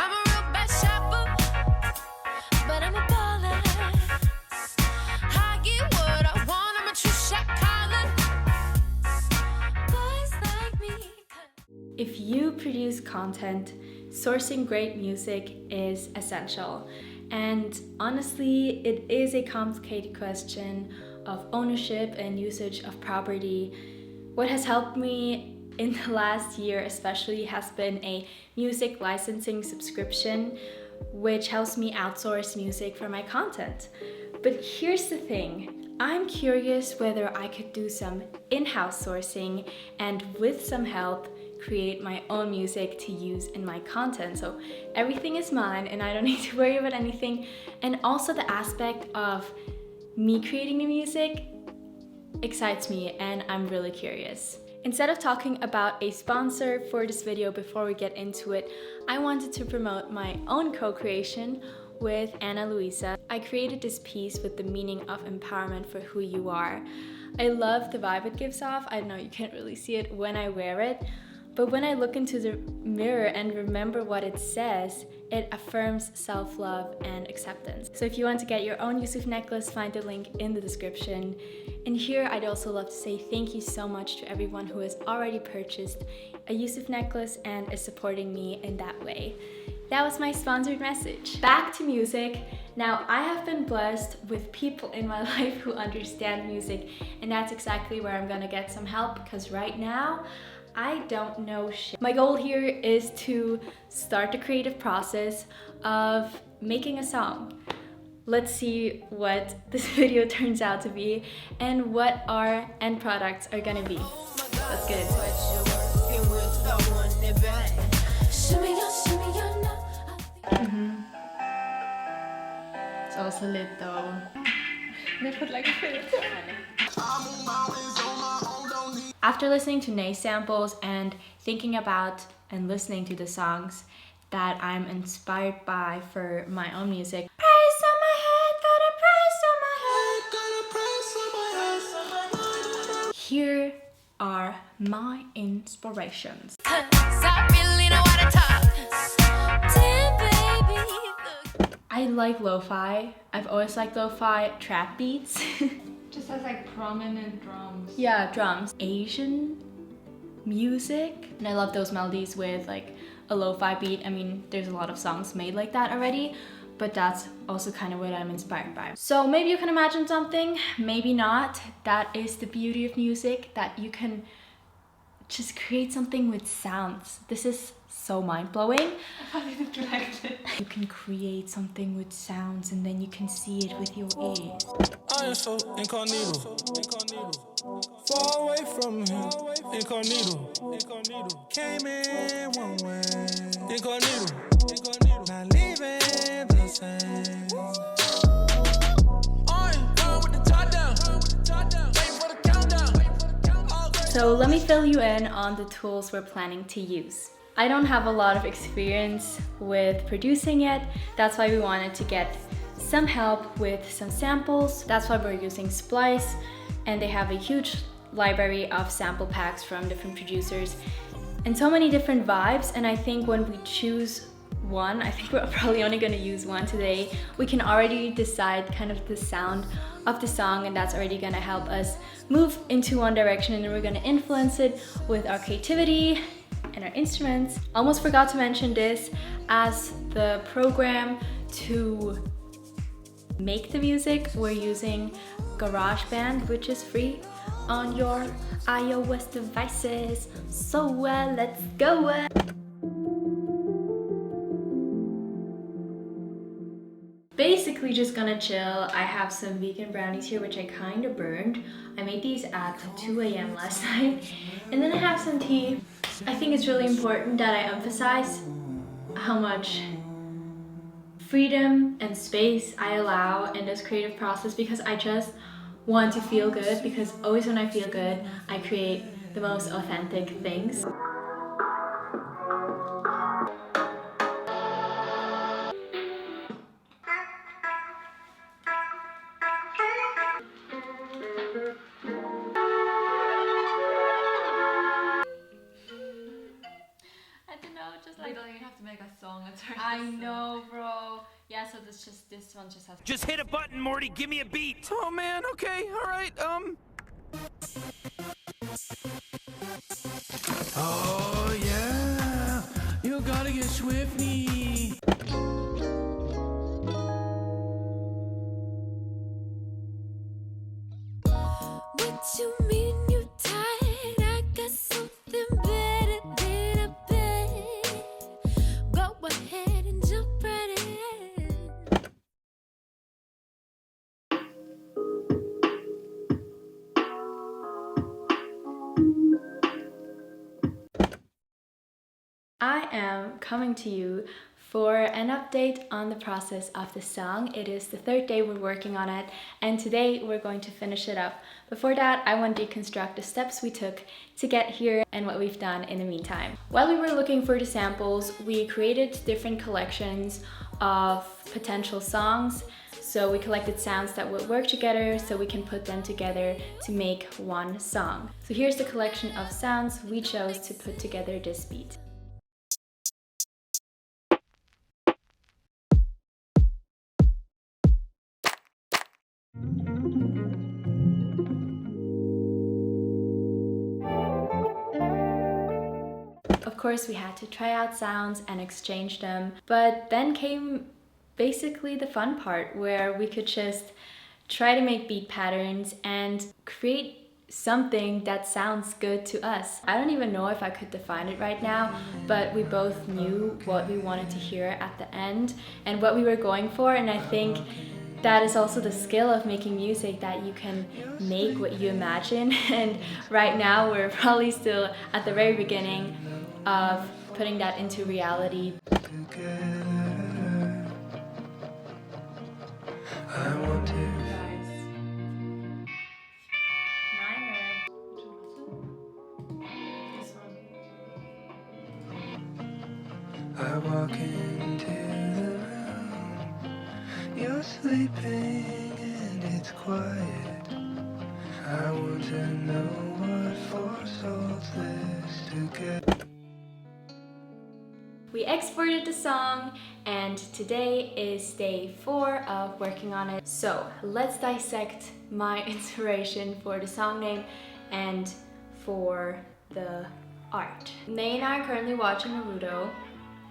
I'm a real bad shopper, but I'm a baller. I get what I want, I'm a true shot caller. Boys like me. If you produce content, sourcing great music is essential. And honestly, it is a complicated question of ownership and usage of property. What has helped me in the last year especially has been a music licensing subscription, which helps me outsource music for my content. But here's the thing, I'm curious whether I could do some in-house sourcing and with some help, create my own music to use in my content. So everything is mine and I don't need to worry about anything. And also the aspect of me creating the music excites me and I'm really curious. Instead of talking about a sponsor for this video before we get into it, I wanted to promote my own co-creation with Ana Luisa. I created this piece with the meaning of empowerment for who you are. I love the vibe it gives off. I know you can't really see it when I wear it, but when I look into the mirror and remember what it says, it affirms self-love and acceptance. So if you want to get your own Jusuf necklace, find the link in the description. And here I'd also love to say thank you so much to everyone who has already purchased a Jusuf necklace and is supporting me in that way. That was my sponsored message. Back to music. Now, I have been blessed with people in my life who understand music, and that's exactly where I'm gonna get some help, because right now, I don't know shit. My goal here is to start the creative process of making a song. Let's see what this video turns out to be and what our end products are gonna be. Let's get into it. It's also lit though. They put like a filter on it. After listening to Nay's samples and thinking about and listening to the songs that I'm inspired by for my own music, praise on my head, got a praise on my head. Here are my inspirations. I like lo-fi. I've always liked lo-fi trap beats. Just has like prominent drums. Yeah, drums. Asian music. And I love those melodies with like a lo-fi beat. I mean, there's a lot of songs made like that already, but that's also kind of what I'm inspired by. So maybe you can imagine something, maybe not. That is the beauty of music, that you can just create something with sounds. This is so mind-blowing. You can create something with sounds and then you can see it with your ears. I am so incognito, far away from him, incognito, came in one way, incognito, not leaving the same. So let me fill you in on the tools we're planning to use. I don't have a lot of experience with producing yet. That's why we wanted to get some help with some samples. That's why we're using Splice, and they have a huge library of sample packs from different producers and so many different vibes. And I think when we choose one, I think we're probably only gonna use one today, we can already decide kind of the sound of the song, and that's already gonna help us move into one direction, and then we're gonna influence it with our creativity and our instruments. Almost forgot to mention this, as the program to make the music, we're using GarageBand, which is free on your iOS devices. So let's go. Basically just gonna chill. I have some vegan brownies here, which I kind of burned. I made these at 2 a.m. last night. And then I have some tea. I think it's really important that I emphasize how much freedom and space I allow in this creative process, because I just want to feel good, because always when I feel good, I create the most authentic things. Just like, you don't even have to make a song, it's I I know, bro. Yeah, so this one just has. Just hit a button, Morty. Give me a beat. Oh man, okay, alright, Oh yeah, you gotta get swifty. What you mean you tired? I got something better than a bed. Go ahead and jump right in. I am coming to you for an update on the process of the song. It is the third day we're working on it, and today we're going to finish it up. Before that, I want to deconstruct the steps we took to get here and what we've done in the meantime. While we were looking for the samples, we created different collections of potential songs. So we collected sounds that would work together so we can put them together to make one song. So here's the collection of sounds we chose to put together this beat. Of course, we had to try out sounds and exchange them, but then came basically the fun part where we could just try to make beat patterns and create something that sounds good to us. I don't even know if I could define it right now, but we both knew what we wanted to hear at the end and what we were going for, and I think that is also the skill of making music, that you can make what you imagine. And right now we're probably still at the very beginning of putting that into reality. I want to. I walk into the room, you're sleeping and it's quiet. I want to know what force holds this together. We exported the song, and today is day 4 of working on it. So let's dissect my inspiration for the song name and for the art. May and I are currently watching Naruto,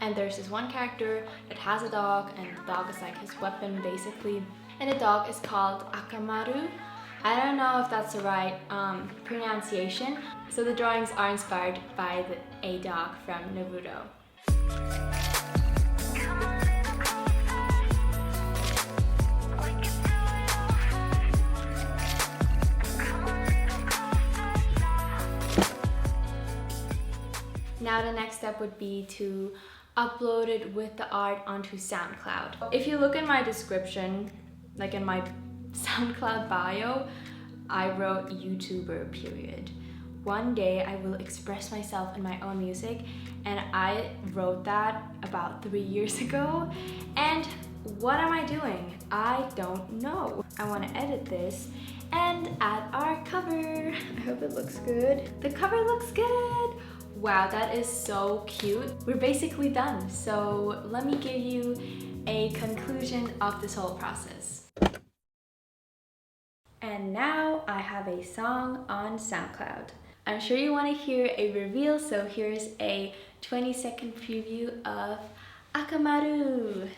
and there's this one character that has a dog, and the dog is like his weapon basically, and the dog is called Akamaru. I don't know if that's the right pronunciation. So the drawings are inspired by a dog from Naruto. Now the next step would be to upload it with the art onto SoundCloud. If you look in my description, like in my SoundCloud bio, I wrote YouTuber period. One day I will express myself in my own music, and I wrote that about 3 years ago, and what am I doing? I don't know. I want to edit this and add our cover. I hope it looks good. The cover looks good! Wow, that is so cute. We're basically done, so let me give you a conclusion of this whole process. And now I have a song on SoundCloud. I'm sure you want to hear a reveal, so here's a 20-second preview of Akamaru.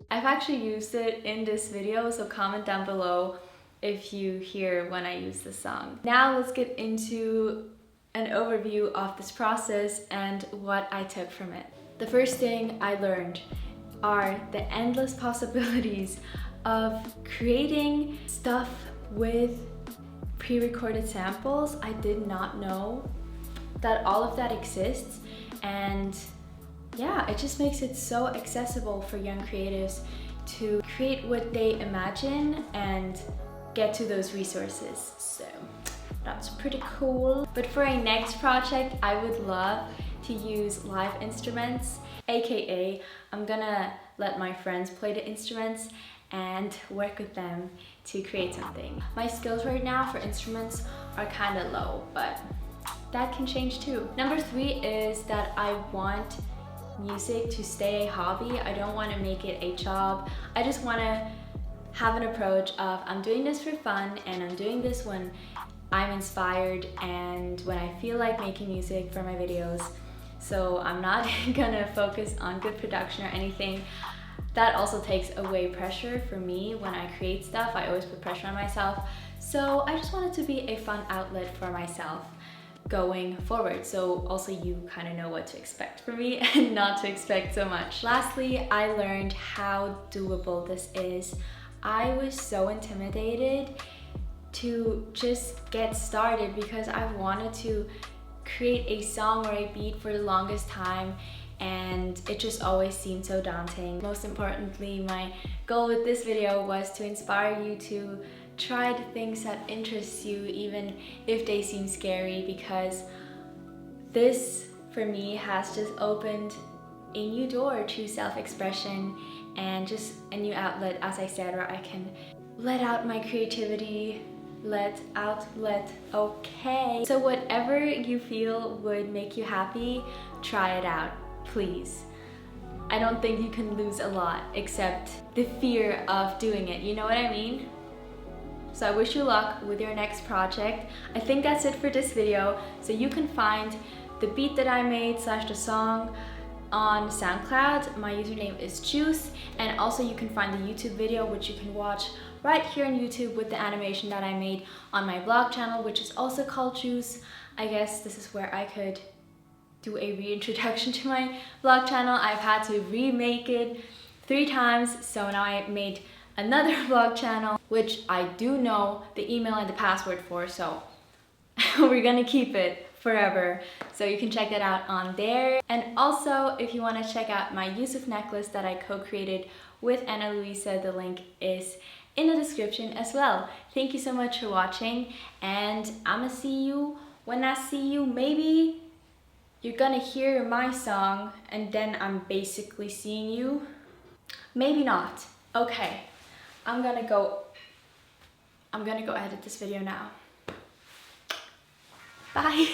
I've actually used it in this video, so comment down below if you hear when I use the song. Now let's get into an overview of this process and what I took from it. The first thing I learned are the endless possibilities of creating stuff with pre-recorded samples. I did not know that all of that exists, and yeah, it just makes it so accessible for young creatives to create what they imagine and get to those resources. So That's pretty cool. But for a next project, I would love to use live instruments, aka I'm gonna let my friends play the instruments and work with them to create something. My skills right now for instruments are kind of low, but that can change too. Number 3 is that I want music to stay a hobby. I don't want to make it a job. I just want to have an approach of I'm doing this for fun, and I'm doing this when I'm inspired and when I feel like making music for my videos. So I'm not gonna focus on good production or anything. That also takes away pressure for me when I create stuff. I always put pressure on myself. So I just want it to be a fun outlet for myself going forward. So also you kind of know what to expect from me and not to expect so much. Lastly, I learned how doable this is. I was so intimidated to just get started because I wanted to create a song or a beat for the longest time, and it just always seemed so daunting. Most importantly, my goal with this video was to inspire you to try the things that interest you, even if they seem scary, because this for me has just opened a new door to self-expression and just a new outlet, as I said, where I can let out my creativity, okay. So whatever you feel would make you happy, try it out, please. I don't think you can lose a lot except the fear of doing it, you know what I mean? So I wish you luck with your next project. I think that's it for this video. So you can find the beat that I made / the song on SoundCloud. My username is Juice, and also you can find the YouTube video, which you can watch right here on YouTube with the animation that I made on my vlog channel, which is also called Juice. I guess this is where I could do a reintroduction to my vlog channel. I've had to remake it 3 times, so now I made another vlog channel, which I do know the email and the password for, so we're gonna keep it forever. So you can check that out on there. And also, if you want to check out my Jusuf necklace that I co-created with Anna Luisa, the link is in the description as well. Thank you so much for watching, and I'ma see you when I see you. Maybe you're gonna hear my song and then I'm basically seeing you. Maybe not. Okay, I'm gonna go edit this video now. Bye.